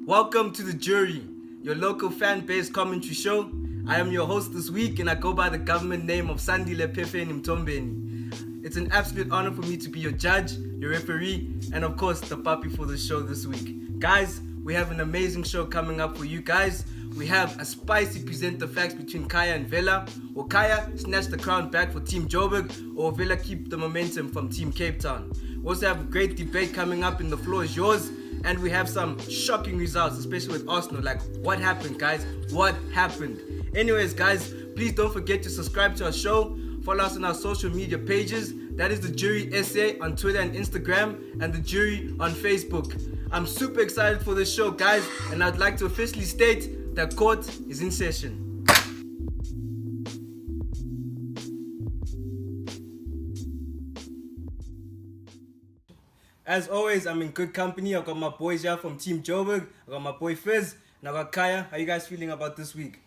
Welcome to The Jury, your local fan-based commentary show. I am your host this week and I go by the government name of Sandile Pefeni Mtombeni. It's an absolute honor for me to be your judge, your referee, and of course the puppy for the show this week. Guys, we have an amazing show coming up for you guys. We have a spicy present the facts between Kaya and Vela. Will Kaya snatch the crown back for Team Joburg, or will Vela keep the momentum from Team Cape Town? We also have a great debate coming up and the floor is yours. And we have some shocking results, especially with Arsenal. Like, what happened, guys? What happened? Anyways, guys, please don't forget to subscribe to our show. Follow us on our social media pages. That is The Jury SA on Twitter and Instagram, and The Jury on Facebook. I'm super excited for this show, guys, and I'd like to officially state that court is in session. As always, I'm in good company. I got my boys here from Team Joburg. I got my boy Fizz, and I got Kaya. How you guys feeling about this week?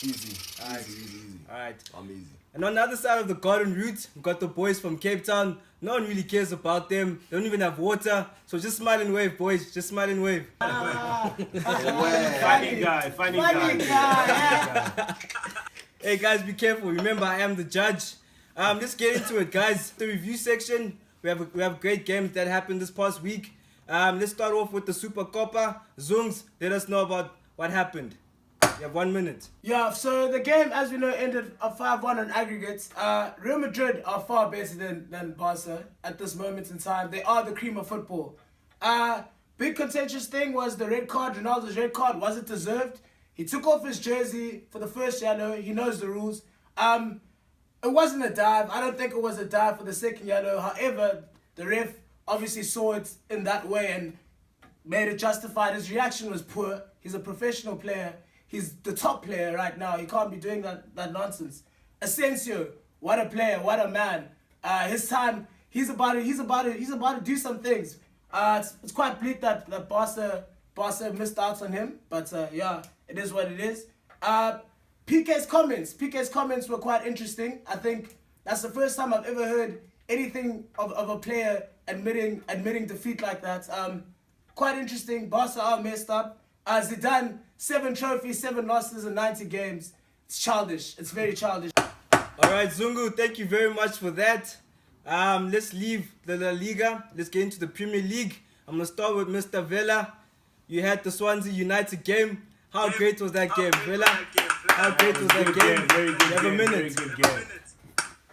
Easy. Alright. I'm easy. And on the other side of the garden route, we got the boys from Cape Town. No one really cares about them. They don't even have water. So just smile and wave, boys. Just smile and wave. Funny guy. Hey guys, be careful. Remember, I am the judge. Let's get into it, guys. The review section. We have great games that happened this past week. Let's start off with the Super Copa. Zungs, let us know about what happened. You have 1 minute. Yeah, so the game, as we know, ended a 5-1 on aggregates. Real Madrid are far better than Barca at this moment in time. They are the cream of football. Big contentious thing was the red card. Ronaldo's red card. Was it deserved? He took off his jersey for the first yellow. He knows the rules. It wasn't a dive. I don't think it was a dive for the second yellow. However, the ref obviously saw it in that way and made it justified. His reaction was poor. He's a professional player. He's the top player right now. He can't be doing that nonsense. Asensio, what a player, what a man. His time, he's about to do some things. It's quite bleak that Barca missed out on him, but yeah, it is what it is. PK's comments were quite interesting. I think that's the first time I've ever heard anything of a player admitting defeat like that. Quite interesting. Barca are messed up. Zidane, 7 trophies, 7 losses in 90 games. It's childish. It's very childish. All right, Zungu, thank you very much for that. Let's leave the La Liga. Let's get into the Premier League. I'm going to start with Mr. Vela. You had the Swansea United game. How great was that game, Vela? How great was that game? Very good You have a game. minute. Very good game.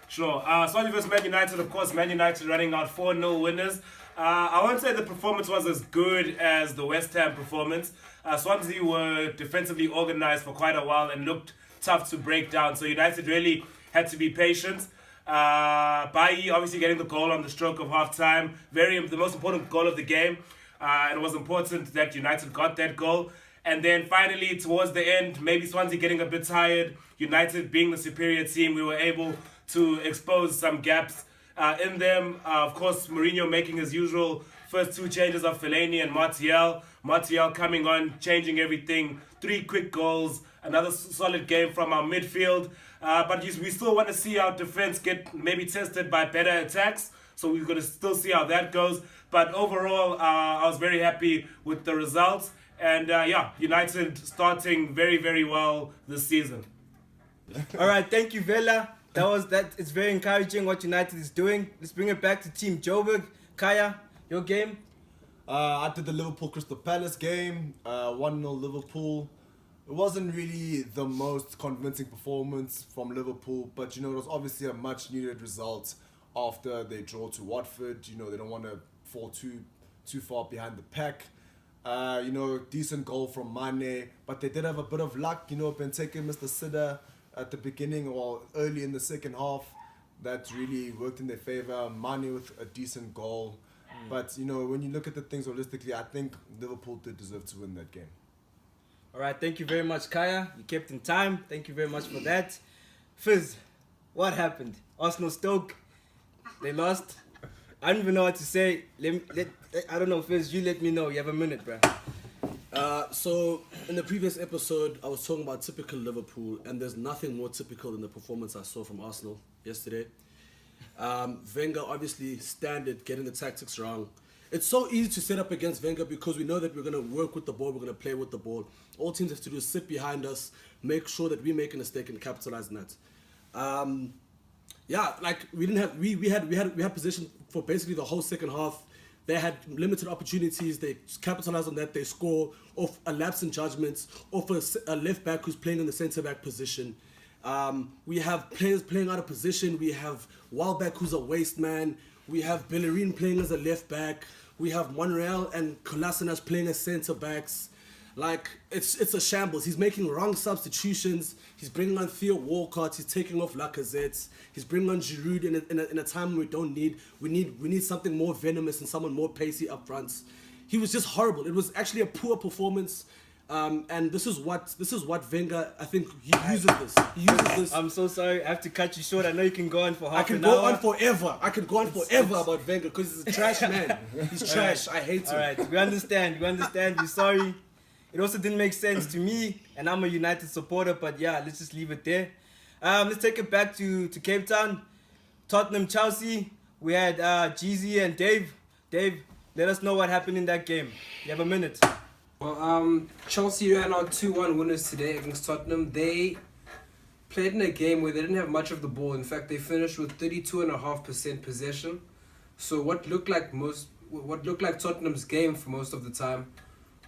Sure. Swansea vs Man United, of course. Man United running out 4-0 winners. I won't say the performance was as good as the West Ham performance. Swansea were defensively organised for quite a while and looked tough to break down. So United really had to be patient. Bailly obviously getting the goal on the stroke of half-time. The most important goal of the game. And it was important that United got that goal. And then finally, towards the end, maybe Swansea getting a bit tired, United being the superior team, we were able to expose some gaps in them. Of course, Mourinho making his usual first 2 changes of Fellaini and Martial. Martial coming on, changing everything. 3 quick goals, another solid game from our midfield. But we still want to see our defense get maybe tested by better attacks. So we're going to still see how that goes. But overall, I was very happy with the results. And United starting very, very well this season. All right, thank you, Vela. It's very encouraging what United is doing. Let's bring it back to Team Joburg. Kaya, your game? I did the Liverpool Crystal Palace game, 1-0 Liverpool. It wasn't really the most convincing performance from Liverpool, but it was obviously a much needed result after they draw to Watford. They don't want to fall too far behind the pack. Decent goal from Mane, but they did have a bit of luck. Benteke missed a sitter at the beginning or early in the second half. That really worked in their favour. Mane with a decent goal. But, when you look at the things holistically, I think Liverpool did deserve to win that game. All right, thank you very much, Kaya. You kept in time. Thank you very much for that. Fizz, what happened? Arsenal Stoke, they lost. I don't even know what to say. I don't know, Fizz, you let me know. You have a minute, bro. So in the previous episode, I was talking about typical Liverpool, and there's nothing more typical than the performance I saw from Arsenal yesterday. Wenger, obviously, standard, getting the tactics wrong. it's so easy to set up against Wenger because we know that we're going to work with the ball, we're going to play with the ball. All teams have to do is sit behind us, make sure that we make a mistake and capitalize on that. Yeah, like we had possession for basically the whole second half. They had limited opportunities. They capitalized on that. They score off a lapse in judgments, off a left back who's playing in the centre back position. We have players playing out of position. We have Welbeck who's a waste man. We have Bellerin playing as a left back. We have Monreal and Kolasinac playing as centre backs. Like, it's a shambles. He's making wrong substitutions. He's bringing on Theo Walcott. He's taking off Lacazette. He's bringing on Giroud in a time we don't need. We need something more venomous and someone more pacey up front. He was just horrible. It was actually a poor performance. And this is what Wenger, I think he uses this. He uses this. I'm so sorry. I have to cut you short. I know you can go on for I can go on forever. I can go on forever about Wenger because he's a trash man. He's trash. I hate him. All right, we understand. We're sorry. It also didn't make sense to me, and I'm a United supporter, but yeah, let's just leave it there. Let's take it back to Cape Town. Tottenham, Chelsea. We had Jeezy and Dave. Dave, let us know what happened in that game. You have a minute. Well, Chelsea ran out 2-1 winners today against Tottenham. They played in a game where they didn't have much of the ball. In fact, they finished with 32.5% possession. So what looked like Tottenham's game for most of the time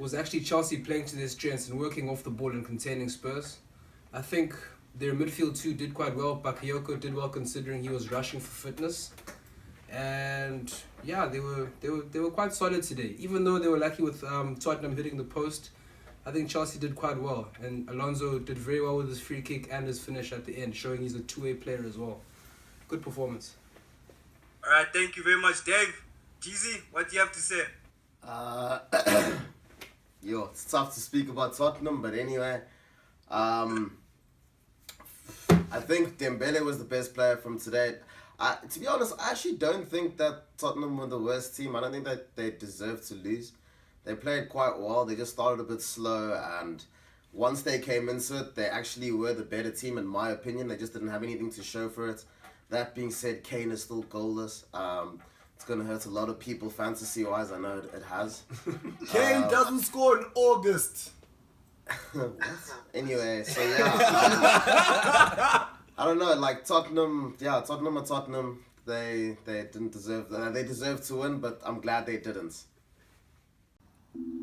was actually Chelsea playing to their strengths and working off the ball and containing Spurs. I think their midfield too did quite well. Bakayoko did well considering he was rushing for fitness. And yeah, they were quite solid today. Even though they were lucky with Tottenham hitting the post, I think Chelsea did quite well. And Alonso did very well with his free kick and his finish at the end, showing he's a two-way player as well. Good performance. All right, thank you very much, Dave. Jeezy, what do you have to say? Yo, it's tough to speak about Tottenham, but anyway, I think Dembele was the best player from today. To be honest, I actually don't think that Tottenham were the worst team. I don't think that they deserved to lose. They played quite well. They just started a bit slow, and once they came into it, they actually were the better team, in my opinion. They just didn't have anything to show for it. That being said, Kane is still goalless. It's going to hurt a lot of people fantasy-wise. I know it has. Kane doesn't score in August. What? Anyway, so yeah. I don't know, like Tottenham are Tottenham. They didn't deserve that. They deserved to win, but I'm glad they didn't.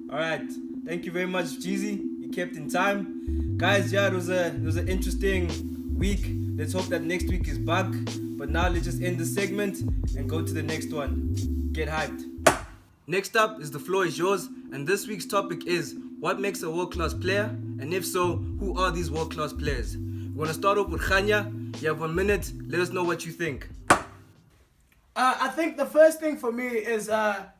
All right, thank you very much, Jeezy. You kept in time, guys. Yeah, it was an interesting week. Let's hope that next week is back. But now let's just end the segment and go to the next one. Get hyped. Next up is The Floor Is Yours, and this week's topic is what makes a world-class player, and if so, who are these world-class players? We're gonna start off with Khanya. You have 1 minute. Let us know what you think. I think the first thing for me is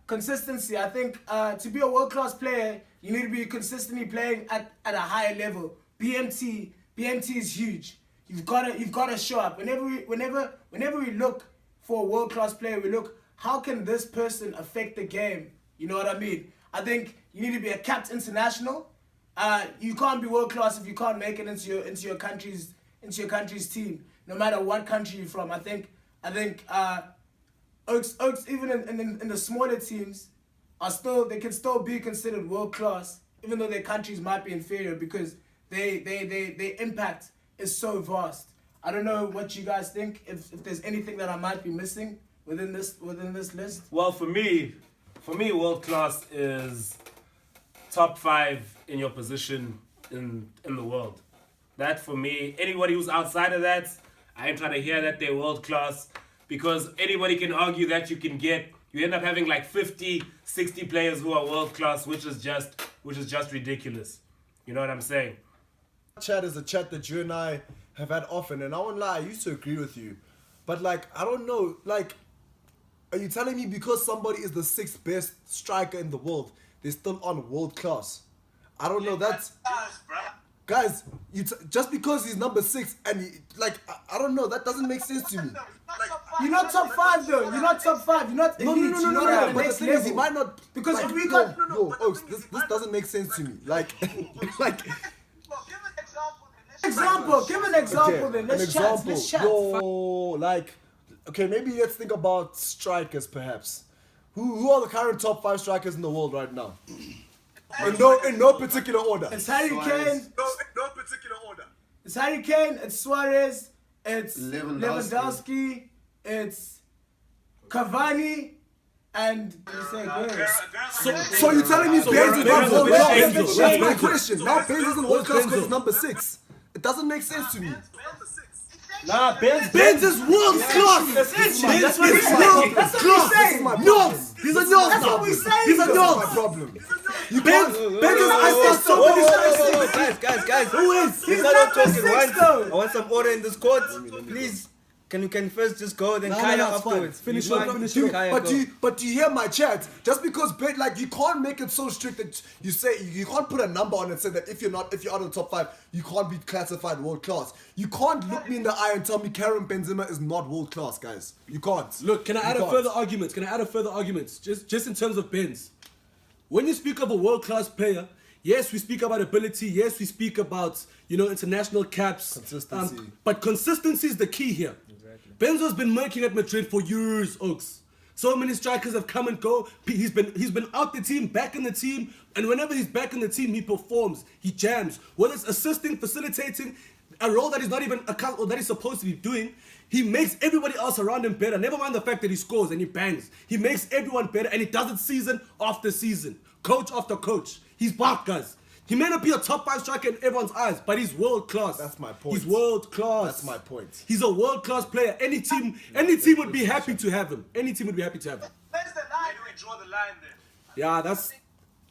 consistency. I think to be a world-class player, you need to be consistently playing at a higher level. BMT is huge. You've got to show up. Whenever we look for a world-class player, we look, how can this person affect the game? You know what I mean? I think you need to be a capped international. You can't be world-class if you can't make it into your country's team, no matter what country you're from. I think Oaks even in the smaller teams they can still be considered world-class, even though their countries might be inferior, because their impact is so vast. I don't know what you guys think, if there's anything that I might be missing within this list. Well, for me, world class is top 5 in your position in the world. That for me, anybody who's outside of that, I ain't trying to hear that they're world class, because anybody can argue that you end up having like 50, 60 players who are world class, which is just ridiculous. You know what I'm saying? Chat is a chat that you and I have had often, and I won't lie, I used to agree with you. But like, I don't know, like, are you telling me because somebody is the 6th best striker in the world, they're still on world class? I don't know, that's... Guys, just because he's number 6 and I don't know, that doesn't make sense to me. You're not top 5 though. You're not top 5. You're not elite. No. But the thing is, he might not, because like, if we got Oaks, this doesn't make sense to me. Like, give an example then. Let's chat. Yo, like, okay, maybe let's think about strikers perhaps. Who are the current top 5 strikers in the world right now? In no particular order. It's Harry Kane. No particular order. It's Harry Kane. It's Suarez. It's Lewandowski. Lewandowski. It's Cavani. And you say Aguero. So you're telling me So Benz is not Benz world is class? Benz. That's my Benz. question. Now Benz isn't world class because Benz. he's number 6. It doesn't make sense to me. Nah, Benz is world class. That's Benz what is we say. world That's what class. we say. my Nils. He's a Nils That's now. what we say. He's a That's Nils. my problem. Benz is I saw so many strikers. Guys. Who is? He's not all talking six, once. though. I want some order in this court. Please, can you first just go, then Kaya no, it's fine. afterwards. Finish You up, want- finish Dude, Kaya, but go. do you hear my chat? Just because like you can't make it so strict that you say you can't put a number on it and say that if you're out of the top 5, you can't be classified world class. You can't look me in the eye and tell me Karim Benzema is not world class, guys. You can't. Look, can I add You a can't. further argument? Just in terms of Benz. When you speak of a world-class player, yes, we speak about ability. Yes, we speak about, international caps. Consistency. But consistency is the key here. Exactly. Benzo's been working at Madrid for years, Oaks. So many strikers have come and go. He's been out the team, back in the team, and whenever he's back in the team, he performs. He jams. Whether it's assisting, facilitating, a role that he's not even or that he's supposed to be doing, he makes everybody else around him better. Never mind the fact that he scores and he bangs. He makes everyone better, and he does it season after season, coach after coach. He's back, guys. He may not be a top 5 striker in everyone's eyes, but he's world class. That's my point. He's world class. That's my point. He's a world class player. Any team would be happy to have him. Any team would be happy to have him. Where do we draw the line then? Yeah,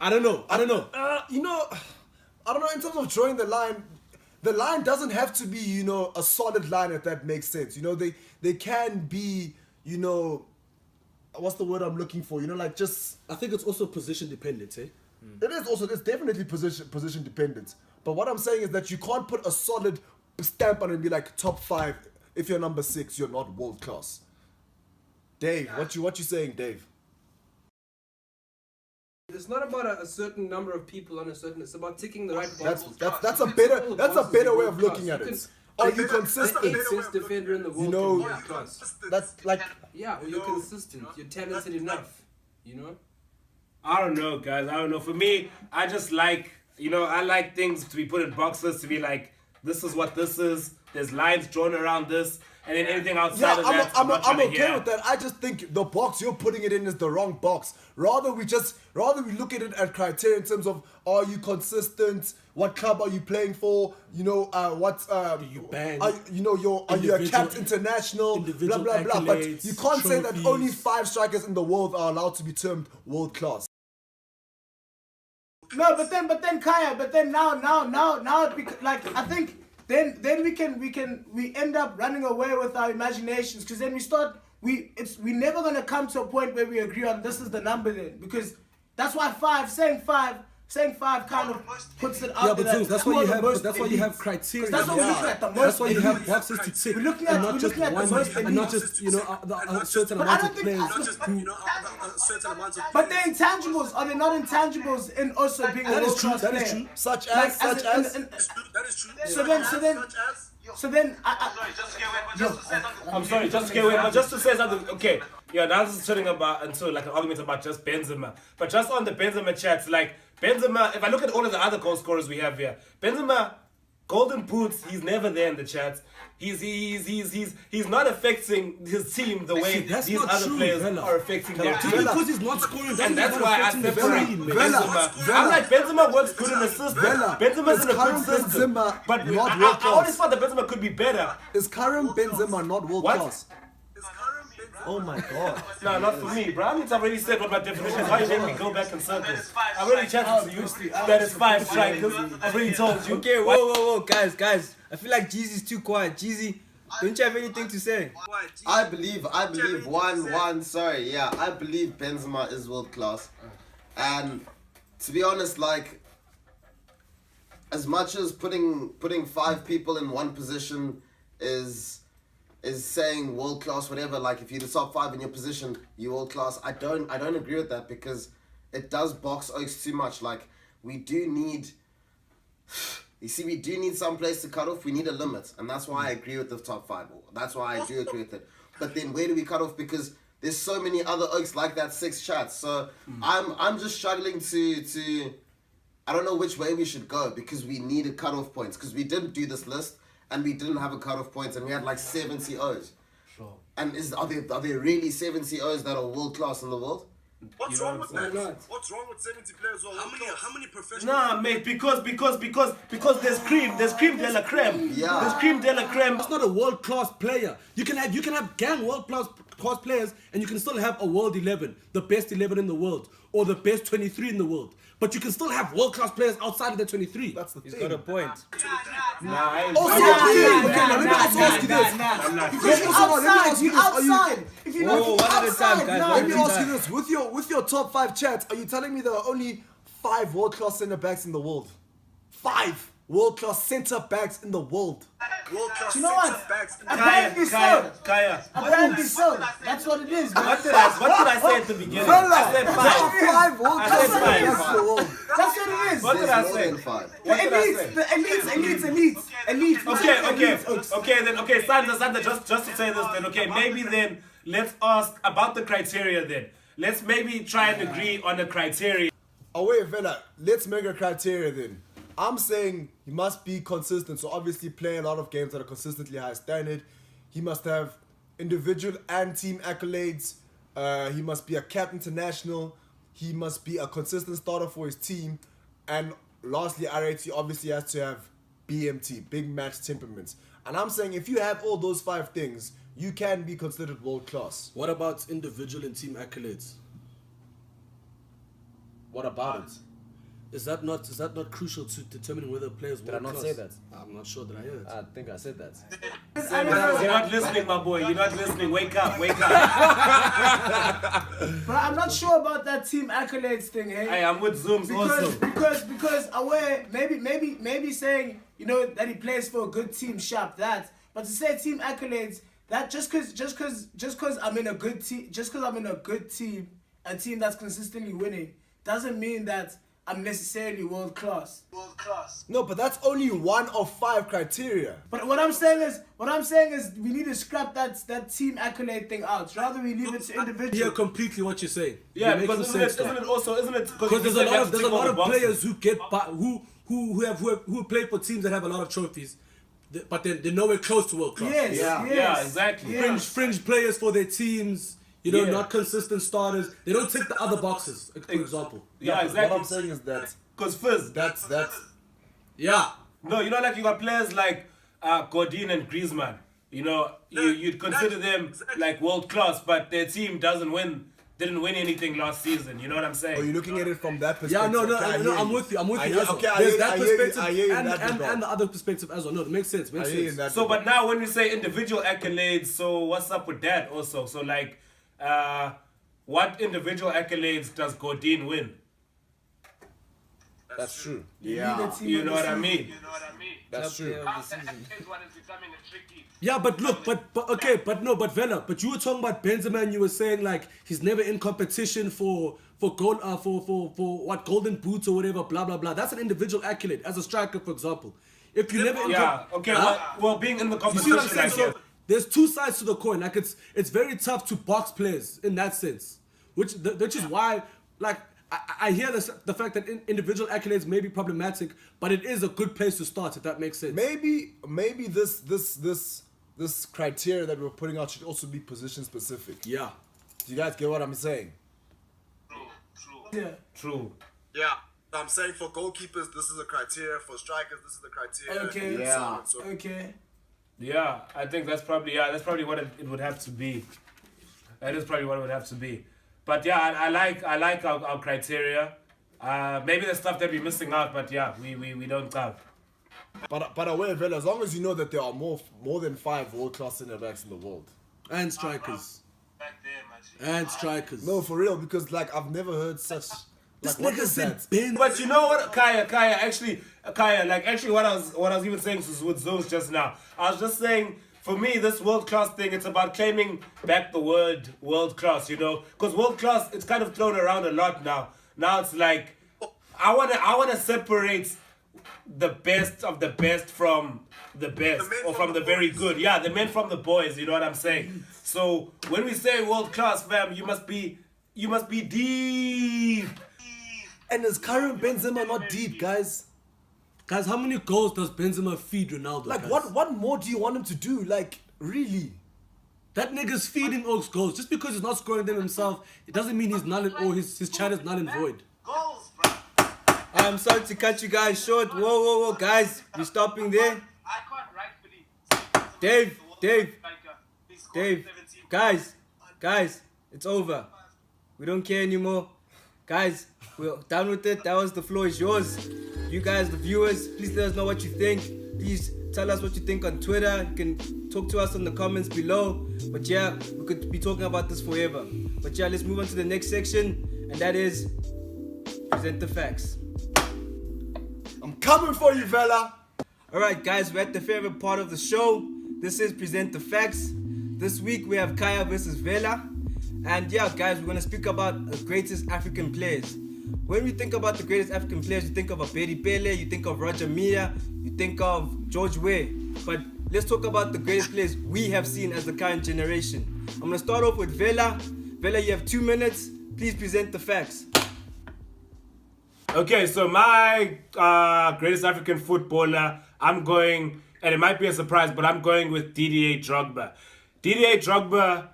I don't know. I don't know. In terms of drawing the line doesn't have to be, a solid line, if that makes sense. They can be, what's the word I'm looking for? Just I think it's also position dependent, eh? it's definitely position dependent. But what I'm saying is that you can't put a solid stamp on it and be like top 5. If you're number 6, you're not world class. Dave, what you saying, Dave? It's not about a certain number of people on a certain. It's about ticking the right boxes. That's a better way of looking at it. Are you consistent? Best defender in the world. know, can be world class. That's like Yeah, or you're consistent. You're talented enough. I don't know, guys. I don't know. For me, I just like, I like things to be put in boxes, to be like, this is what this is. There's lines drawn around this. And then anything outside of that, I'm not trying to okay hear. with that. I just think the box you're putting it in is the wrong box. Rather we look at it as criteria in terms of, are you consistent? What club are you playing for? What Do you bang? are you a capped international? Blah individual blah blah. But accolades, you can't say that trophies. only 5 strikers in the world are allowed to be termed world class. No, but then Kaya, now like I think then we end up running away with our imaginations, because then we never gonna come to a point where we agree on this is the number then, because that's why saying five kind of puts it out Yeah, but there. Zooms, that's why you have criteria. That's what we're looking at, the That's most why you have elite. boxes to tick, We're looking and at not just the one, most and not elite. just a certain But I amount don't of think players. But the intangibles, are they not intangibles in also being a That is world true. class That player? is true. Such Like, as That is true. So then I'm sorry, just to say something. Okay, yeah, now this is turning into like an argument about just Benzema. But just on the Benzema chats, like Benzema, if I look at all of the other goal scorers we have here, Benzema, Golden Boots, he's never there in the chats. He's not affecting his team the way That's these not other true, players Vela. are affecting their Just team. because he's not scoring, doesn't And that's mean why I he's not separate affecting the team, Benzema. I'm like, Benzema works good in a system. Benzema's is in a Karim good system. Benzema But not I world always class? thought that Benzema could be better. Is Karim Benzema not world What? class? Oh my god. No, not for me, bro. I mean, I've already said what my definition is. Why you make me go back in circles? I've already chatted to you that it's 5 strikers. I've already told you. Okay, whoa, guys. I feel like Jeezy's too quiet. Jeezy, don't you have anything to say? I believe I believe Benzema is world class. And to be honest, like, as much as putting 5 people in one position is saying world class, whatever, like if you're the top 5 in your position, you're world class. I don't agree with that, because it does box Oaks too much. Like, we do need some place to cut off. We need a limit, and that's why I agree with the top 5. That's why I do agree with it. But then where do we cut off? Because there's so many other oaks like that 6 chat. So I'm just struggling to I don't know which way we should go because we needed cutoff points because we didn't do this list and we didn't have a cutoff points and we had like 7 COs. Sure. And are there really 7 COs that are world class in the world? What's You know wrong with what I'm that? What's wrong with 70 players? How many professional? Nah, mate, because there's cream de la creme. Yeah. There's cream de la creme. That's not a world class player. You can have gang world class players, and you can still have a world 11, the best 11 in the world, or the best 23 in the world. But you can still have world class players outside of the 23. That's the He's thing. got a point. Nah, I ain't Also, let me also ask you this. I'm not. Because let me ask you this. Are you- outside. If you're Whoa, not one at a time, outside, guys, no. one Let at me a ask you time. this: with your top 5 chats, are you telling me there are only 5 world-class centre backs in the world? 5 world-class centre backs in the world. World class You know what? centre backs. Apparently so. Kaya. Apparently so. That's what it is, man. What did I say at the beginning? Fella, I said there 5. are 5 world-class I said centre five. backs in the world. That's what it is. What did There's I more say? than 5. The What did I elites, say? the elites. Okay, Sandra, just to say this then, okay, maybe then let's ask about the criteria then. Let's maybe try and agree on the criteria. Oh wait, fella, let's make a criteria then. I'm saying he must be consistent, so obviously play a lot of games that are consistently high standard. He must have individual and team accolades. He must be a cap international. He must be a consistent starter for his team. And lastly, RAT obviously has to have BMT, big match temperaments. And I'm saying if you have all those 5 things, you can be considered world class. What about individual and team accolades? What about it? Is that not crucial to determining whether a player is Did I world not class? say that? I'm not sure that I heard it. I think I said that. You're not listening, my boy. You're not listening. Wake up. But I'm not sure about that team accolades thing, hey? Hey, I'm with Zooms also. Because aware maybe saying that he plays for a good team, sharp that. But to say team accolades, that just cause I'm in a good team, a team that's consistently winning, doesn't mean that I'm necessarily world class. No, but that's only one of 5 criteria. But what I'm saying is we need to scrap that team accolade thing out. Rather we leave it to I hear individual. completely what you're saying. Yeah, You're because making sense isn't it because there's a lot of boxes. players who get who play for teams that have a lot of trophies, but they're nowhere close to world class. Yes, Yeah, yes. yeah, exactly. Yeah. Fringe players for their teams. Yeah. Not consistent starters. They don't tick the other boxes, for example. Yeah, What exactly. I'm saying is that Because Fizz, that's Yeah. no, like you got players like Godin and Griezmann. You'd consider them like world class, but their team didn't win anything last season. You know what I'm saying? Oh, you're looking at it from that perspective. Yeah, no, Okay, I hear I'm you. with you. I'm with I you. hear- as well. okay, I There's hear- that I hear you- perspective I hear you in that and regard. the other perspective as well. No, it makes sense. I Makes hear you sense. in that So, regard. but now when we say individual accolades, so what's up with that also? So, like, what individual accolades does Godin win? That's true. Yeah. You know what I mean? That's true. Yeah, but look, but Vela, but you were talking about Benzema and you were saying like he's never in competition for gold for what golden boots or whatever, blah blah blah. That's an individual accolade as a striker, for example. If you never in Yeah. Okay. Well, being in the you see what I'm competition, I saying? guess. So there's 2 sides to the coin. Like it's very tough to box players in that sense, which is why like I hear the fact that individual accolades may be problematic, but it is a good place to start if that makes sense. Maybe this criteria that we're putting out should also be position specific. Yeah. Do you guys get what I'm saying? Yeah. True. Yeah. I'm saying for goalkeepers, this is a criteria. For strikers, this is the criteria. Okay. and so on and so forth. Okay. Yeah, I think that's probably what it would have to be. That is probably what it would have to be. But yeah, I like our criteria. Maybe there's stuff that we're missing out, but yeah, we don't have. But aware, Vela, as long as you know that there are more than 5 world class centre backs in the world. And strikers. And strikers. No, for real, because like I've never heard such. This Like, what nigga is said that? Ben. But you know what, Kaya, actually, what I was even saying was with Zones just now. I was just saying, for me, this world class thing, it's about claiming back the word world class, because world class, it's kind of thrown around a lot now. Now it's like, I wanna separate the best of the best from the best, The men or from from the the very boys. good. Yeah, the men from the boys. You know what I'm saying? So when we say world class, fam, you must be deep. And is Karim Benzema not deep, guys? Guys, how many goals does Benzema feed Ronaldo? Like, guys? what more do you want him to do? Like, really? That nigga's feeding Oaks goals. Just because he's not scoring them himself, it doesn't mean he's null or his chat is null and void. Goals, bro. I'm sorry to cut you guys short. Whoa, guys, we're stopping there. I can't rightfully say Dave, Dave, he scored 17. guys, it's over. We don't care anymore. Guys, we're done with it. That was the floor is yours. You guys, the viewers, please let us know what you think. Please tell us what you think on Twitter. You can talk to us in the comments below. But yeah, we could be talking about this forever. But yeah, let's move on to the next section, and that is present the facts. I'm coming for you, Vela. Alright guys, we're at the favorite part of the show. This is Present the Facts. This week we have Kaya versus Vela. And yeah guys, we're going to speak about the greatest African players. When we think about the greatest African players, you think of Abedi Pele, you think of Roger Milla, you think of George Weah. But let's talk about the greatest players we have seen as the current generation. I'm going to start off with Vela. Vela, you have 2 minutes. Please present the facts. Okay, so my greatest African footballer, I'm going, and it might be a surprise, but I'm going with Didier Drogba. Didier Drogba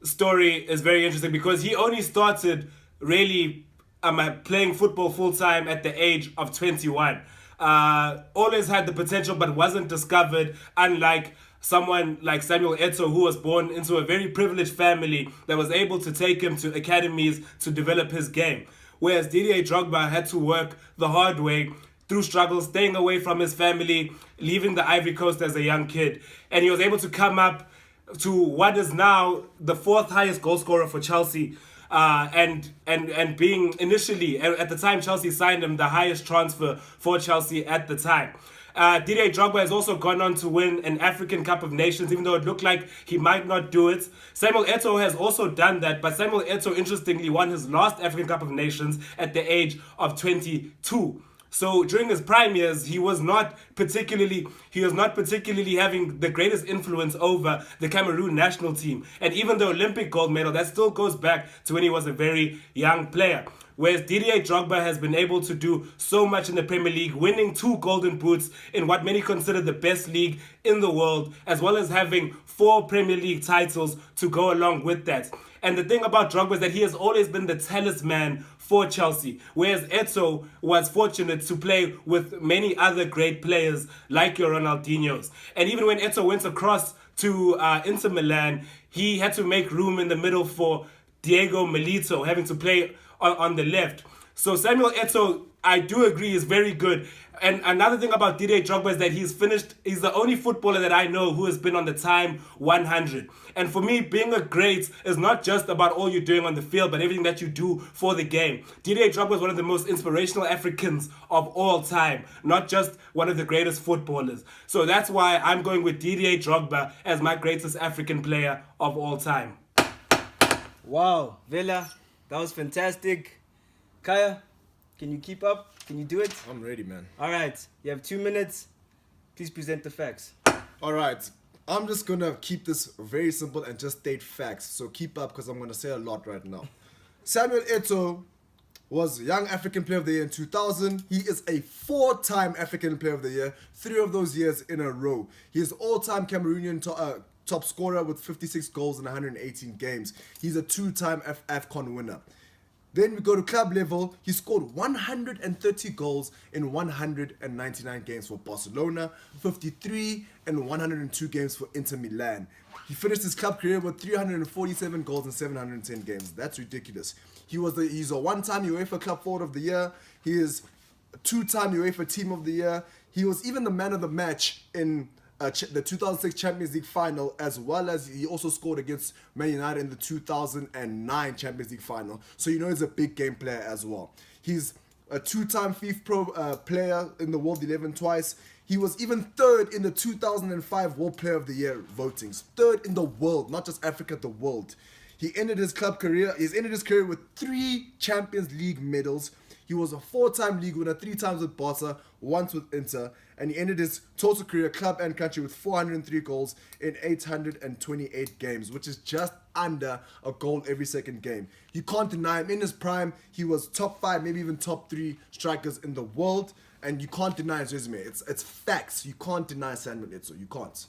story is very interesting because he only started really playing football full-time at the age of 21. Always had the potential but wasn't discovered, unlike someone like Samuel Eto'o, who was born into a very privileged family that was able to take him to academies to develop his game. Whereas Didier Drogba had to work the hard way through struggles, staying away from his family, leaving the Ivory Coast as a young kid. And he was able to come up to what is now the 4th highest goal scorer for Chelsea. And being initially, at the time Chelsea signed him, the highest transfer for Chelsea at the time. Didier Drogba has also gone on to win an African Cup of Nations, even though it looked like he might not do it. Samuel Eto'o has also done that, but Samuel Eto'o interestingly won his last African Cup of Nations at the age of 22. So during his prime years, he was not particularly having the greatest influence over the Cameroon national team. And even the Olympic gold medal, that still goes back to when he was a very young player. Whereas Didier Drogba has been able to do so much in the Premier League, winning 2 golden boots in what many consider the best league in the world, as well as having 4 Premier League titles to go along with that. And the thing about Drogba is that he has always been the talisman for Chelsea, whereas Eto'o was fortunate to play with many other great players like your Ronaldinhos. And even when Eto'o went across to Inter Milan, he had to make room in the middle for Diego Milito, having to play on the left. So Samuel Eto'o, I do agree, is very good. And another thing about Didier Drogba is that he's the only footballer that I know who has been on the time 100. And for me, being a great is not just about all you're doing on the field, but everything that you do for the game. Didier Drogba is one of the most inspirational Africans of all time, not just one of the greatest footballers. So that's why I'm going with Didier Drogba as my greatest African player of all time. Wow, Vela, that was fantastic. Kaya, can you keep up? Can you do it? I'm ready, man. All right, you have 2 minutes. Please present the facts. All right. I'm just going to keep this very simple and just state facts. So keep up because I'm going to say a lot right now. Samuel Eto'o was Young African Player of the Year in 2000. He is a 4-time African Player of the Year, 3 of those years in a row. He is all-time Cameroonian top scorer with 56 goals in 118 games. He's a 2-time AFCON winner. Then we go to club level. He scored 130 goals in 199 games for Barcelona, 53 and 102 games for Inter Milan. He finished his club career with 347 goals in 710 games. That's ridiculous. He's a 1-time UEFA Club Forward of the Year. He is a 2-time UEFA Team of the Year. He was even the man of the match in the 2006 Champions League final, as well as he also scored against Man United in the 2009 Champions League final. So you know he's a big game player as well. He's a 2-time FIFA Pro player in the World 11 twice. He was even 3rd in the 2005 World Player of the Year votings. 3rd in the world, not just Africa, the world. He ended his career with 3 Champions League medals. He was a 4-time league winner, 3 times with Barca, once with Inter, and he ended his total career club and country with 403 goals in 828 games, which is just under a goal every second game. You can't deny him. In his prime, he was top 5, maybe even top 3 strikers in the world, and you can't deny his resume. It's facts. You can't deny Samuel Eto'o. You can't.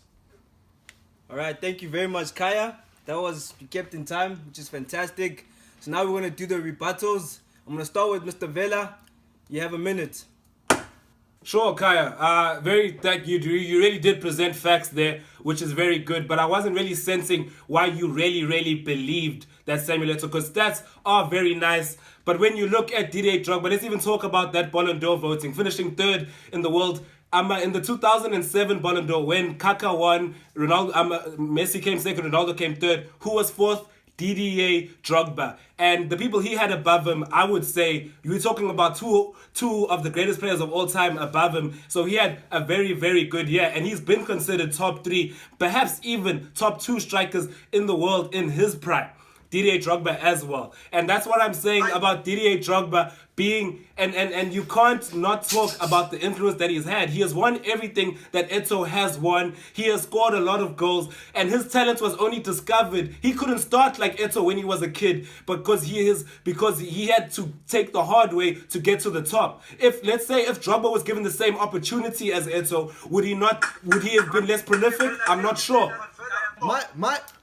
All right, thank you very much, Kaya. That was kept in time, which is fantastic. So now we're going to do the rebuttals. I'm going to start with Mr. Vela. You have a minute. Sure, Kaya. You really did present facts there, which is very good. But I wasn't really sensing why you really believed that Samuel Eto'o, because stats are very nice. But when you look at Didier Drogba, let's even talk about that Ballon d'Or voting, finishing 3rd in the world. In the 2007 Ballon d'Or, when Kaká won, Messi came 2nd, Ronaldo came 3rd. Who was 4th? Didier Drogba. And the people he had above him, I would say, you were talking about two of the greatest players of all time above him. So he had a very good year, and he's been considered top 3, perhaps even top 2 strikers in the world in his prime. Didier Drogba as well. And that's what I'm saying about Didier Drogba being, and you can't not talk about the influence that he's had. He has won everything that Eto'o has won. He has scored a lot of goals, and his talent was only discovered. He couldn't start like Eto'o when he was a kid, because he had to take the hard way to get to the top. Let's say if Drogba was given the same opportunity as Eto'o, would he have been less prolific? I'm not sure.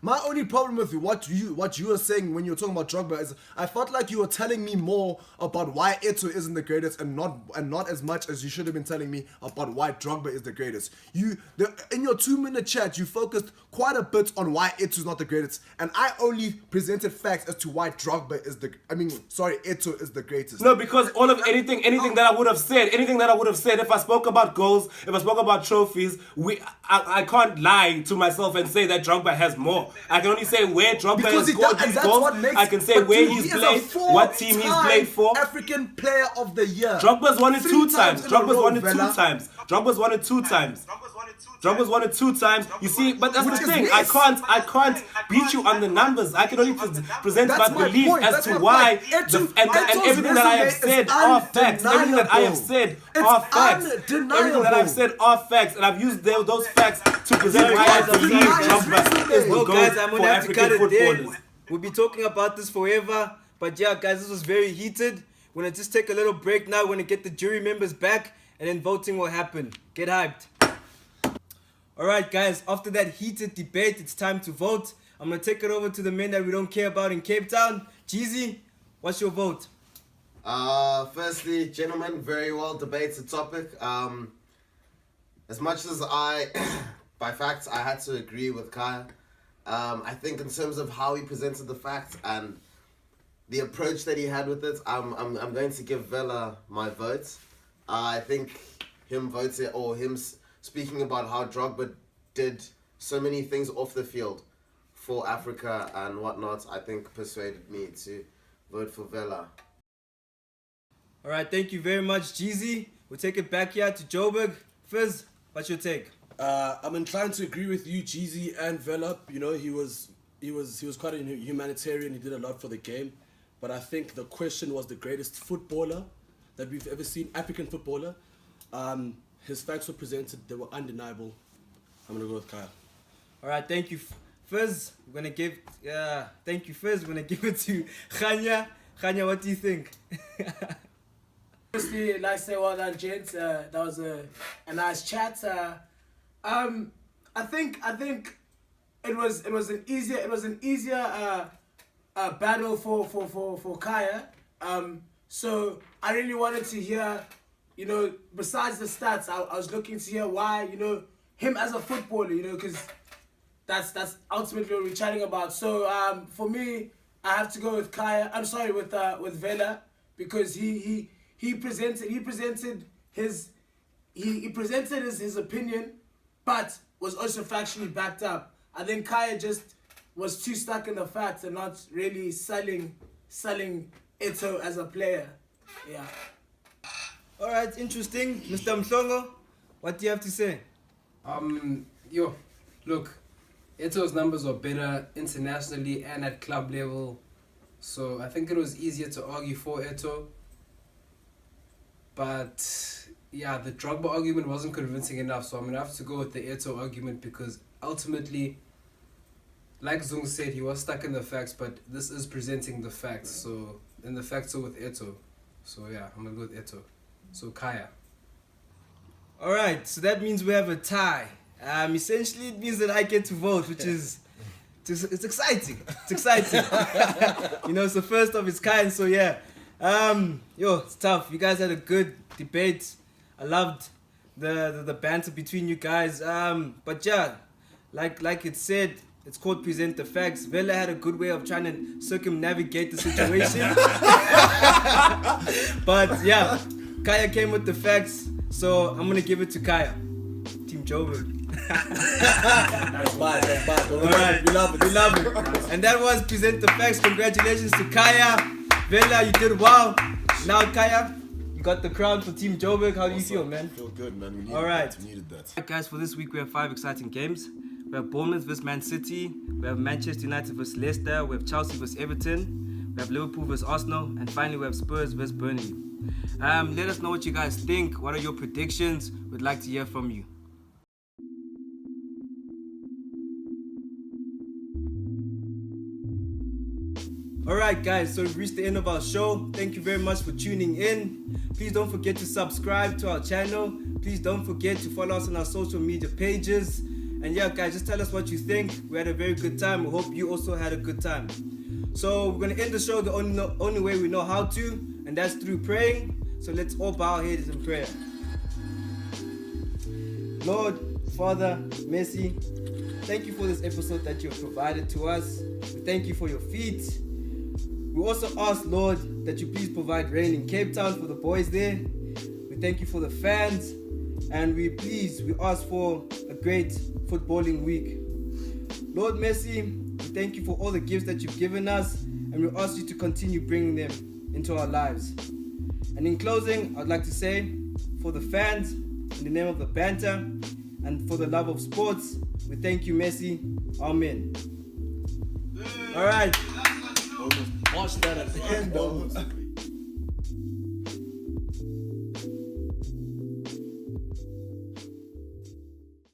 My only problem with what you were saying when you were talking about Drogba is I felt like you were telling me more about why Eto'o isn't the greatest and not as much as you should have been telling me about why Drogba is the greatest. In your 2-minute chat you focused quite a bit on why Eto'o's not the greatest, and I only presented facts as to why Eto'o is the greatest. No, because anything that I would have said, if I spoke about goals, if I spoke about trophies, I can't lie to myself and say that Drogba has more. I can only say where Drogba has scored these goals. I can say where he's played, what team he's played for. African Player of the Year. Drogba's won it 2 times. Drogba's won it 2 Vela. times. Drogba's won it 2 times. Drogba's won it 2 times. You see, but that's Which the is thing. this. I can't beat you on the numbers. I can only present That's my my belief point. as That's to my why point. and everything that I have resume said is are facts. Everything that I have undeniable. said It's are facts. undeniable. Everything that I've said are facts, and I've used those facts to present why I believe Drogba is the Well, GOAT guys, I'm for going to have to cut African it there. footballers. We'll be talking about this forever. But yeah, guys, this was very heated. We're going to just take a little break now. We're going to get the jury members back, and then voting will happen. Get hyped. Alright, guys, after that heated debate, it's time to vote. I'm going to take it over to the men that we don't care about in Cape Town. Jeezy, what's your vote? Firstly, gentlemen, very well debated topic. As much as by facts, I had to agree with Kaya. I think in terms of how he presented the facts and the approach that he had with it, I'm going to give Vela my vote. I think him speaking about how Drogba did so many things off the field for Africa and whatnot, I think persuaded me to vote for Vela. Alright, thank you very much, Jeezy. We'll take it back here to Joburg. Fizz, what's your take? I'm inclined to agree with you, Jeezy and Vela. You know, he was quite a humanitarian. He did a lot for the game. But I think the question was the greatest footballer that we've ever seen, African footballer. His facts were presented; they were undeniable. I'm gonna go with Kaya. All right, thank you, Fizz. We're gonna give. Thank you, Fizz. We're gonna give it to Khanya. Khanya, what do you think? Firstly, I'd like to say well done, gents. That was a nice chat. I think it was an easier battle for Kaya. So I really wanted to hear, you know, besides the stats, I was looking to hear why, you know, him as a footballer, you know, because that's ultimately what we're chatting about. So for me, I have to go with Kaya. I'm sorry, with Vela, because he presented his opinion, but was also factually backed up. I think Kaya just was too stuck in the facts and not really selling Eto'o as a player. Yeah. All right, interesting, Mr. Mhlongo. What do you have to say? Look, Eto'o's numbers are better internationally and at club level, so I think it was easier to argue for Eto'o. But yeah, the Drogba argument wasn't convincing enough, so I'm gonna have to go with the Eto'o argument because ultimately, like Zung said, he was stuck in the facts, but this is presenting the facts. So, and the facts are with Eto'o. So yeah, I'm gonna go with Eto'o. So Kaya. All right, so that means we have a tie. Essentially, it means that I get to vote, which is it's exciting. It's exciting. You know, it's the first of its kind. So yeah, it's tough. You guys had a good debate. I loved the banter between you guys. But yeah, like it said, it's called present the facts. Vela had a good way of trying to circumnavigate the situation. But yeah, Kaya came with the facts, so I'm gonna give it to Kaya. Team Joburg. That's bad. Alright, we love it. And that was present the facts. Congratulations to Kaya. Vela, you did well. Now Kaya, you got the crown for Team Joburg. How do you feel, man? Feel good, man. We needed Alright. that. We needed that. Alright, guys, for this week we have 5 exciting games. We have Bournemouth vs Man City. We have Manchester United vs Leicester. We have Chelsea vs Everton. We have Liverpool vs Arsenal. And finally we have Spurs vs Burnley. Let us know what you guys think. What are your predictions? We'd like to hear from you. Alright guys, so we've reached the end of our show. Thank you very much for tuning in. Please don't forget to subscribe to our channel. Please don't forget to follow us on our social media pages. And yeah guys, just tell us what you think. We had a very good time. We hope you also had a good time. So we're going to end the show the only way we know how to, and that's through praying. So let's all bow our heads in prayer. Lord, Father, Messi, thank you for this episode that you have provided to us. We thank you for your feet. We also ask, Lord, that you please provide rain in Cape Town for the boys there. We thank you for the fans. And we ask for a great footballing week. Lord Messi, we thank you for all the gifts that you've given us. And we ask you to continue bringing them into our lives. And in closing, I'd like to say, for the fans, in the name of the banter, and for the love of sports, we thank you, Messi. Amen. All right. Almost watch that at the end, though.